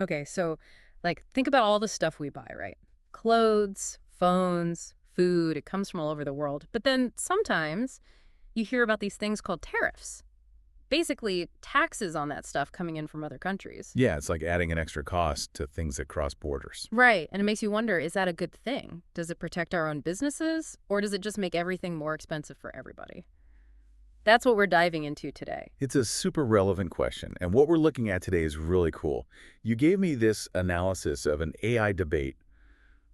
Okay, so like think about all the stuff we buy, right? Clothes, phones, food, it comes from all over the world. But then sometimes you hear about these things called tariffs. Basically, taxes on that stuff coming in from other countries. Yeah, it's like adding an extra cost to things that cross borders. Right, and it makes you wonder, is that a good thing? Does it protect our own businesses, or does it just make everything more expensive for everybody? That's what we're diving into today. It's a super relevant question, and what we're looking at today is really cool. You gave me this analysis of an AI debate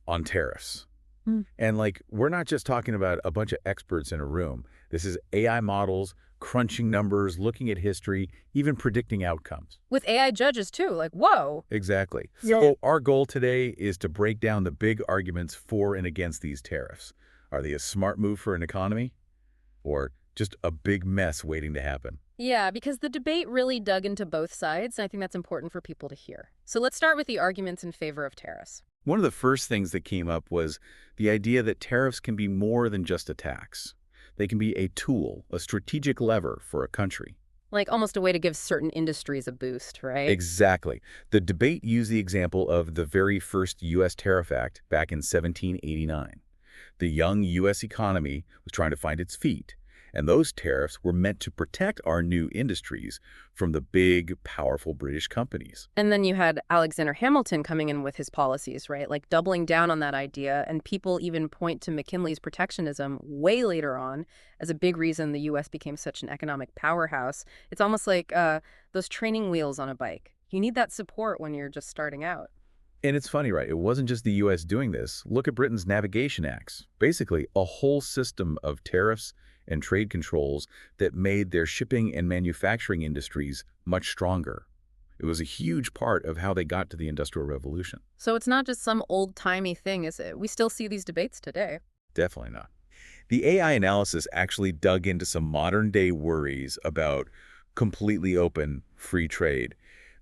on tariffs. Hmm. And like, we're not just talking about a bunch of experts in a room. This is AI models, crunching numbers, looking at history, even predicting outcomes. With AI judges too, like, whoa. Exactly. Yeah. So our goal today is to break down the big arguments for and against these tariffs. Are they a smart move for an economy or just a big mess waiting to happen? Yeah, because the debate really dug into both sides, and I think that's important for people to hear. So let's start with the arguments in favor of tariffs. One of the first things that came up was the idea that tariffs can be more than just a tax. They can be a tool, a strategic lever for a country. Like almost a way to give certain industries a boost, right? Exactly. The debate used the example of the very first U.S. Tariff Act back in 1789. The young U.S. economy was trying to find its feet, and those tariffs were meant to protect our new industries from the big, powerful British companies. And then you had Alexander Hamilton coming in with his policies, right? Like doubling down on that idea. And people even point to McKinley's protectionism way later on as a big reason the U.S. became such an economic powerhouse. It's almost like those training wheels on a bike. You need that support when you're just starting out. And it's funny, right? It wasn't just the U.S. doing this. Look at Britain's navigation acts. Basically, a whole system of tariffs and trade controls that made their shipping and manufacturing industries much stronger. It was a huge part of how they got to the Industrial Revolution. So it's not just some old-timey thing, is it? We still see these debates today. Definitely not. The AI analysis actually dug into some modern-day worries about completely open, free trade.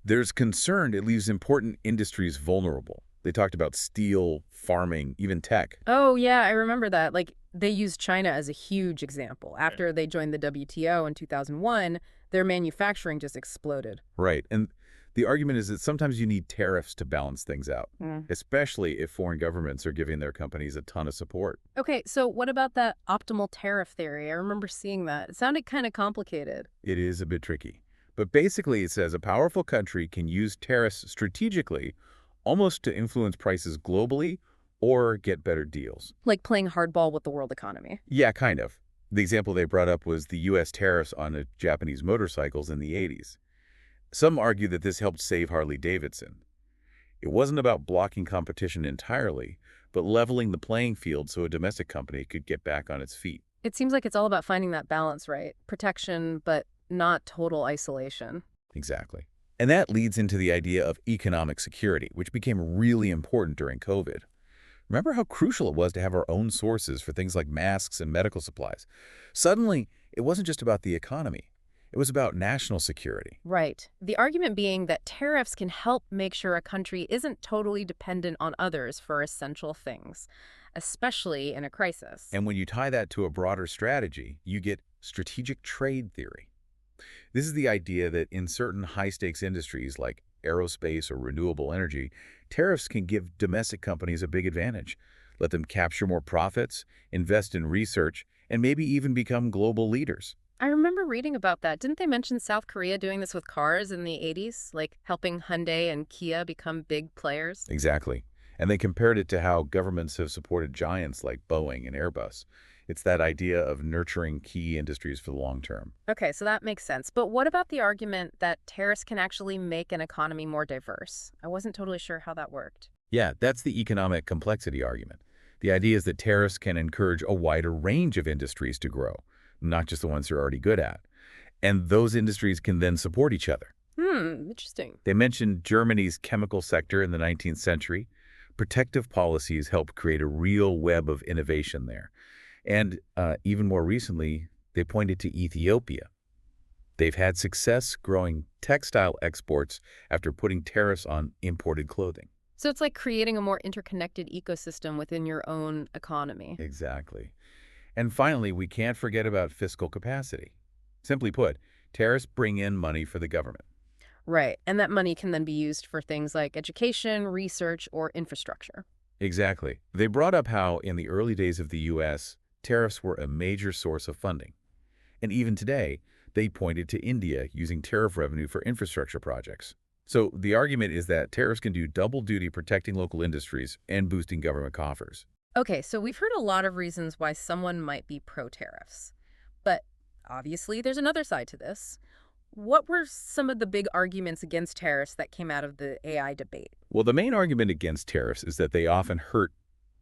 There's concern it leaves important industries vulnerable. They talked about steel, farming, even tech. Oh, yeah, I remember that. Like, they used China as a huge example. After they joined the WTO in 2001, their manufacturing just exploded. Right. And the argument is that sometimes you need tariffs to balance things out, Mm. especially if foreign governments are giving their companies a ton of support. Okay, so what about that optimal tariff theory? I remember seeing that. It sounded kind of complicated. It is a bit tricky. But basically, it says a powerful country can use tariffs strategically, almost to influence prices globally or get better deals. Like playing hardball with the world economy. Yeah, kind of. The example they brought up was the U.S. tariffs on Japanese motorcycles in the 80s. Some argue that this helped save Harley-Davidson. It wasn't about blocking competition entirely, but leveling the playing field so a domestic company could get back on its feet. It seems like it's all about finding that balance, right? Protection, but not total isolation. Exactly. And that leads into the idea of economic security, which became really important during COVID. Remember how crucial it was to have our own sources for things like masks and medical supplies? Suddenly, it wasn't just about the economy. It was about national security. Right. The argument being that tariffs can help make sure a country isn't totally dependent on others for essential things, especially in a crisis. And when you tie that to a broader strategy, you get strategic trade theory. This is the idea that in certain high-stakes industries like aerospace or renewable energy, tariffs can give domestic companies a big advantage, let them capture more profits, invest in research, and maybe even become global leaders. I remember reading about that. Didn't they mention South Korea doing this with cars in the 80s? Like helping Hyundai and Kia become big players? Exactly. And they compared it to how governments have supported giants like Boeing and Airbus. It's that idea of nurturing key industries for the long term. Okay, so that makes sense. But what about the argument that tariffs can actually make an economy more diverse? I wasn't totally sure how that worked. Yeah, that's the economic complexity argument. The idea is that tariffs can encourage a wider range of industries to grow, not just the ones they're already good at. And those industries can then support each other. Interesting. They mentioned Germany's chemical sector in the 19th century. Protective policies helped create a real web of innovation there. And even more recently, they pointed to Ethiopia. They've had success growing textile exports after putting tariffs on imported clothing. So it's like creating a more interconnected ecosystem within your own economy. Exactly. And finally, we can't forget about fiscal capacity. Simply put, tariffs bring in money for the government. Right. And that money can then be used for things like education, research, or infrastructure. Exactly. They brought up how, in the early days of the U.S., tariffs were a major source of funding. And even today, they pointed to India using tariff revenue for infrastructure projects. So the argument is that tariffs can do double duty protecting local industries and boosting government coffers. Okay, so we've heard a lot of reasons why someone might be pro-tariffs. But obviously, there's another side to this. What were some of the big arguments against tariffs that came out of the AI debate? Well, the main argument against tariffs is that they often hurt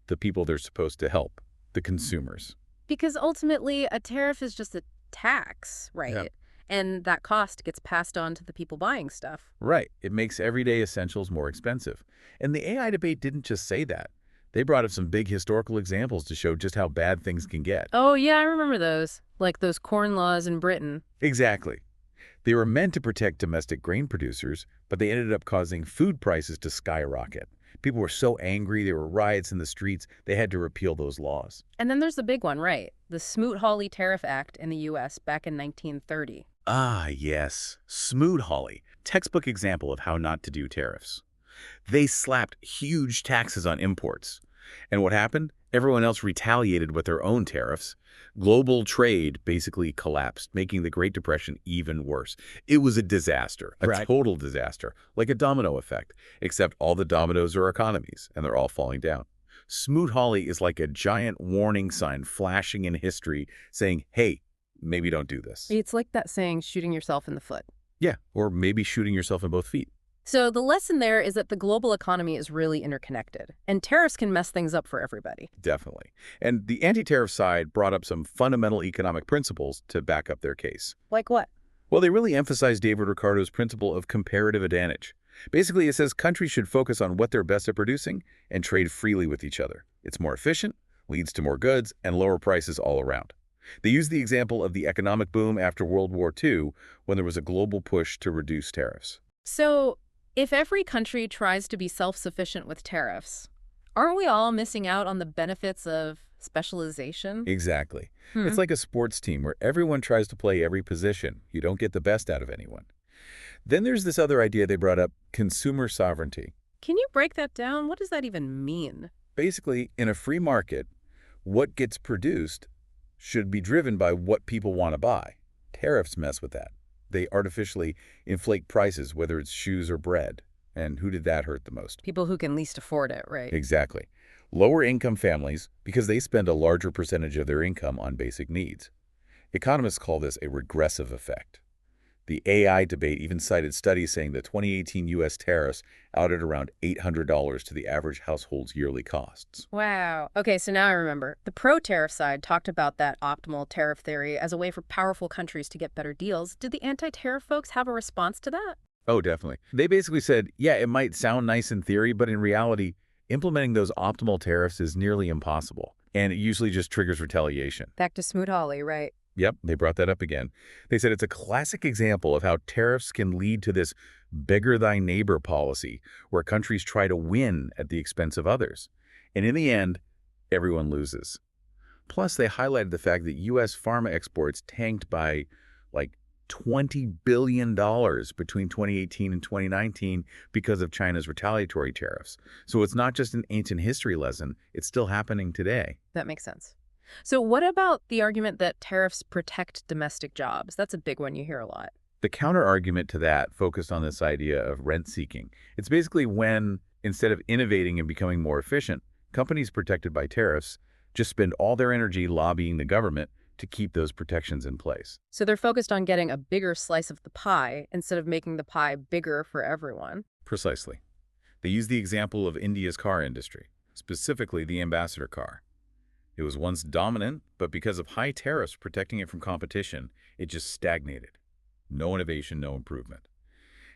the people they're supposed to help, the consumers. Because ultimately, a tariff is just a tax, Yeah. right? And that cost gets passed on to the people buying stuff. Right. It makes everyday essentials more expensive. And the AI debate didn't just say that. They brought up some big historical examples to show just how bad things can get. Oh, yeah, I remember those. Like those corn laws in Britain. Exactly. They were meant to protect domestic grain producers, but they ended up causing food prices to skyrocket. People were so angry, there were riots in the streets, they had to repeal those laws. And then there's the big one, right? The Smoot Hawley Tariff Act in the U.S. back in 1930. Ah, yes. Smoot Hawley, textbook example of how not to do tariffs. They slapped huge taxes on imports. And what happened? Everyone else retaliated with their own tariffs. Global trade basically collapsed, making the Great Depression even worse. It was a disaster, a Right. total disaster, like a domino effect, except all the dominoes are economies, and they're all falling down. Smoot Hawley is like a giant warning sign flashing in history saying, hey, maybe don't do this. It's like that saying, shooting yourself in the foot. Yeah, or maybe shooting yourself in both feet. So the lesson there is that the global economy is really interconnected, and tariffs can mess things up for everybody. Definitely. And the anti-tariff side brought up some fundamental economic principles to back up their case. Like what? Well, they really emphasized David Ricardo's principle of comparative advantage. Basically, it says countries should focus on what they're best at producing and trade freely with each other. It's more efficient, leads to more goods, and lower prices all around. They used the example of the economic boom after World War II when there was a global push to reduce tariffs. So if every country tries to be self-sufficient with tariffs, aren't we all missing out on the benefits of specialization? Exactly. Hmm. It's like a sports team where everyone tries to play every position. You don't get the best out of anyone. Then there's this other idea they brought up, consumer sovereignty. Can you break that down? What does that even mean? Basically, in a free market, what gets produced should be driven by what people want to buy. Tariffs mess with that. They artificially inflate prices, whether it's shoes or bread. And who did that hurt the most? People who can least afford it, right? Exactly. Lower income families, because they spend a larger percentage of their income on basic needs. Economists call this a regressive effect. The AI debate even cited studies saying the 2018 U.S. tariffs out at around $800 to the average household's yearly costs. Wow. Okay, so now I remember. The pro-tariff side talked about that optimal tariff theory as a way for powerful countries to get better deals. Did the anti-tariff folks have a response to that? Oh, definitely. They basically said, yeah, it might sound nice in theory, but in reality, implementing those optimal tariffs is nearly impossible, and it usually just triggers retaliation. Back to Smoot Hawley, right? Yep, they brought that up again. They said it's a classic example of how tariffs can lead to this beggar thy neighbor policy, where countries try to win at the expense of others. And in the end, everyone loses. Plus, they highlighted the fact that U.S. pharma exports tanked by like $20 billion between 2018 and 2019 because of China's retaliatory tariffs. So it's not just an ancient history lesson, it's still happening today. That makes sense. So what about the argument that tariffs protect domestic jobs? That's a big one you hear a lot. The counter-argument to that focused on this idea of rent-seeking. It's basically when, instead of innovating and becoming more efficient, companies protected by tariffs just spend all their energy lobbying the government to keep those protections in place. So they're focused on getting a bigger slice of the pie instead of making the pie bigger for everyone. Precisely. They use the example of India's car industry, specifically the Ambassador car. It was once dominant, but because of high tariffs protecting it from competition, it just stagnated. No innovation, no improvement.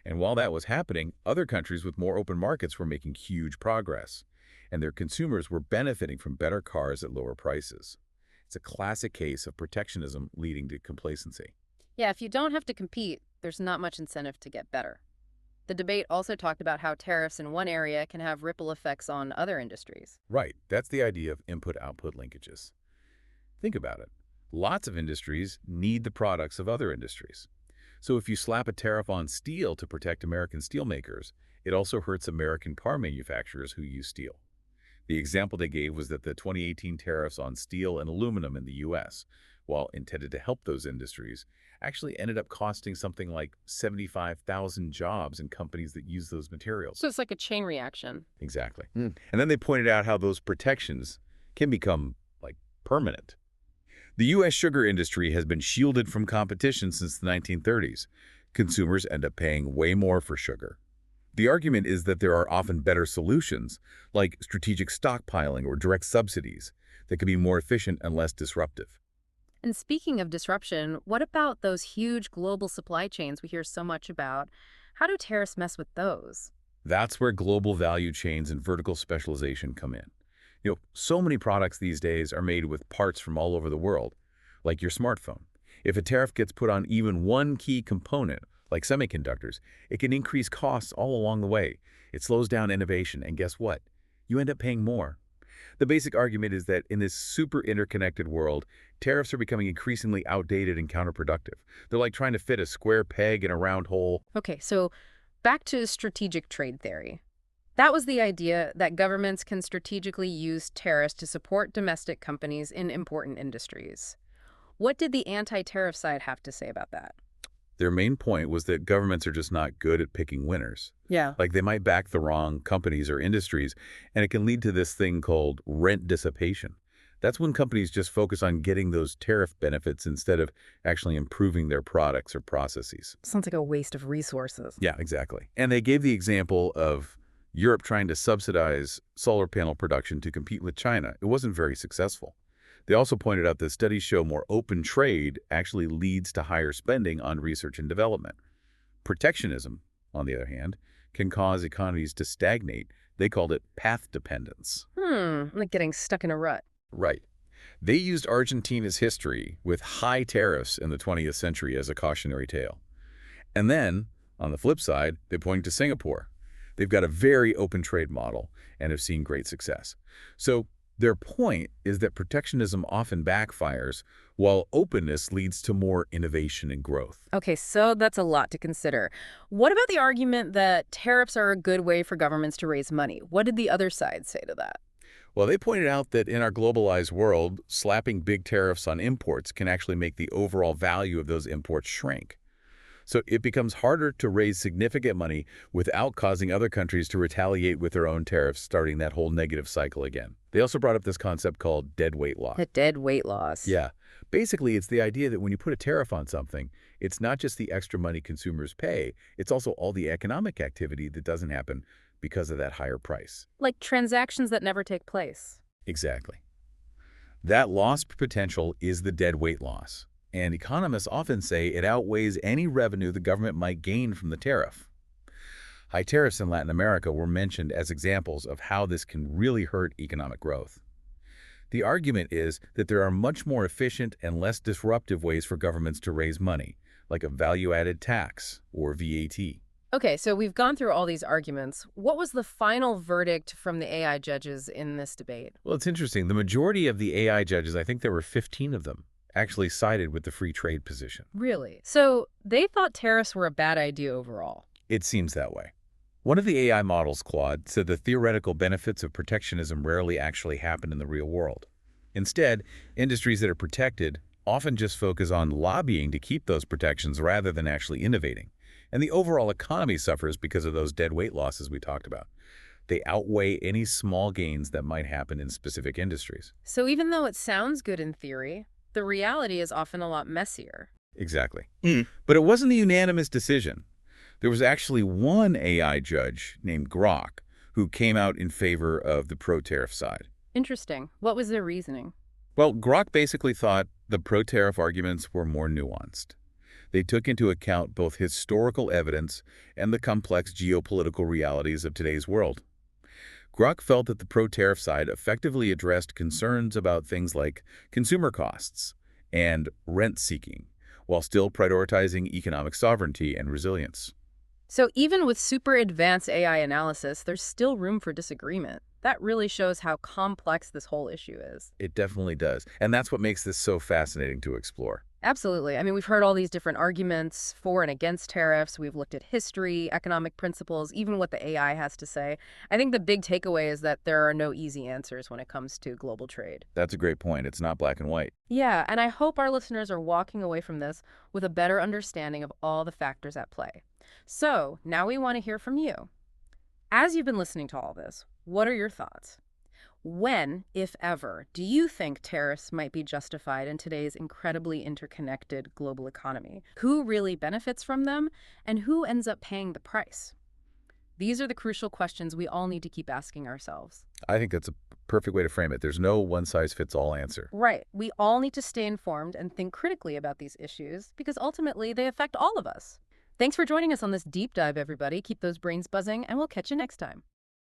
And while that was happening, other countries with more open markets were making huge progress, and their consumers were benefiting from better cars at lower prices. It's a classic case of protectionism leading to complacency. Yeah, if you don't have to compete, there's not much incentive to get better. The debate also talked about how tariffs in one area can have ripple effects on other industries. Right, that's the idea of input-output linkages. Think about it. Lots of industries need the products of other industries. So if you slap a tariff on steel to protect American steelmakers, it also hurts American car manufacturers who use steel. The example they gave was that the 2018 tariffs on steel and aluminum in the U.S., while intended to help those industries, actually ended up costing something like 75,000 jobs in companies that use those materials. So it's like a chain reaction. Exactly. And then they pointed out how those protections can become, like, permanent. The U.S. sugar industry has been shielded from competition since the 1930s. Consumers end up paying way more for sugar. The argument is that there are often better solutions, like strategic stockpiling or direct subsidies, that can be more efficient and less disruptive. And speaking of disruption, what about those huge global supply chains we hear so much about? How do tariffs mess with those? That's where global value chains and vertical specialization come in. So many products these days are made with parts from all over the world, like your smartphone. If a tariff gets put on even one key component, like semiconductors, it can increase costs all along the way. It slows down innovation, and guess what? You end up paying more. The basic argument is that in this super interconnected world, tariffs are becoming increasingly outdated and counterproductive. They're like trying to fit a square peg in a round hole. Okay, so back to strategic trade theory. That was the idea that governments can strategically use tariffs to support domestic companies in important industries. What did the anti-tariff side have to say about that? Their main point was that governments are just not good at picking winners. Yeah. Like, they might back the wrong companies or industries, and it can lead to this thing called rent dissipation. That's when companies just focus on getting those tariff benefits instead of actually improving their products or processes. Sounds like a waste of resources. Yeah, exactly. And they gave the example of Europe trying to subsidize solar panel production to compete with China. It wasn't very successful. They also pointed out that studies show more open trade actually leads to higher spending on research and development. Protectionism, on the other hand, can cause economies to stagnate. They called it path dependence. Like getting stuck in a rut. Right. They used Argentina's history with high tariffs in the 20th century as a cautionary tale. And then, on the flip side, they point to Singapore. They've got a very open trade model and have seen great success. So their point is that protectionism often backfires, while openness leads to more innovation and growth. Okay, so that's a lot to consider. What about the argument that tariffs are a good way for governments to raise money? What did the other side say to that? Well, they pointed out that in our globalized world, slapping big tariffs on imports can actually make the overall value of those imports shrink. So it becomes harder to raise significant money without causing other countries to retaliate with their own tariffs, starting that whole negative cycle again. They also brought up this concept called dead weight loss. The dead weight loss. Yeah. Basically, it's the idea that when you put a tariff on something, it's not just the extra money consumers pay, it's also all the economic activity that doesn't happen because of that higher price. Like transactions that never take place. Exactly. That lost potential is the dead weight loss. And economists often say it outweighs any revenue the government might gain from the tariff. High tariffs in Latin America were mentioned as examples of how this can really hurt economic growth. The argument is that there are much more efficient and less disruptive ways for governments to raise money, like a value-added tax or VAT. Okay, so we've gone through all these arguments. What was the final verdict from the AI judges in this debate? Well, it's interesting. The majority of the AI judges, I think there were 15 of them, actually sided with the free trade position. Really? So they thought tariffs were a bad idea overall. It seems that way. One of the AI models, Claude, said the theoretical benefits of protectionism rarely actually happen in the real world. Instead, industries that are protected often just focus on lobbying to keep those protections rather than actually innovating. And the overall economy suffers because of those dead weight losses we talked about. They outweigh any small gains that might happen in specific industries. So even though it sounds good in theory, the reality is often a lot messier. Exactly. But it wasn't a unanimous decision. There was actually one AI judge named Grok who came out in favor of the pro-tariff side. Interesting. What was their reasoning? Well, Grok basically thought the pro-tariff arguments were more nuanced. They took into account both historical evidence and the complex geopolitical realities of today's world. Grok felt that the pro-tariff side effectively addressed concerns about things like consumer costs and rent-seeking, while still prioritizing economic sovereignty and resilience. So even with super advanced AI analysis, there's still room for disagreement. That really shows how complex this whole issue is. It definitely does. And that's what makes this so fascinating to explore. Absolutely. I mean, we've heard all these different arguments for and against tariffs. We've looked at history, economic principles, even what the AI has to say. I think the big takeaway is that there are no easy answers when it comes to global trade. That's a great point. It's not black and white. Yeah, and I hope our listeners are walking away from this with a better understanding of all the factors at play. So, now we want to hear from you. As you've been listening to all this, what are your thoughts? When, if ever, do you think tariffs might be justified in today's incredibly interconnected global economy? Who really benefits from them, and who ends up paying the price? These are the crucial questions we all need to keep asking ourselves. I think that's a perfect way to frame it. There's no one-size-fits-all answer. Right. We all need to stay informed and think critically about these issues because ultimately they affect all of us. Thanks for joining us on this deep dive, everybody. Keep those brains buzzing, and we'll catch you next time.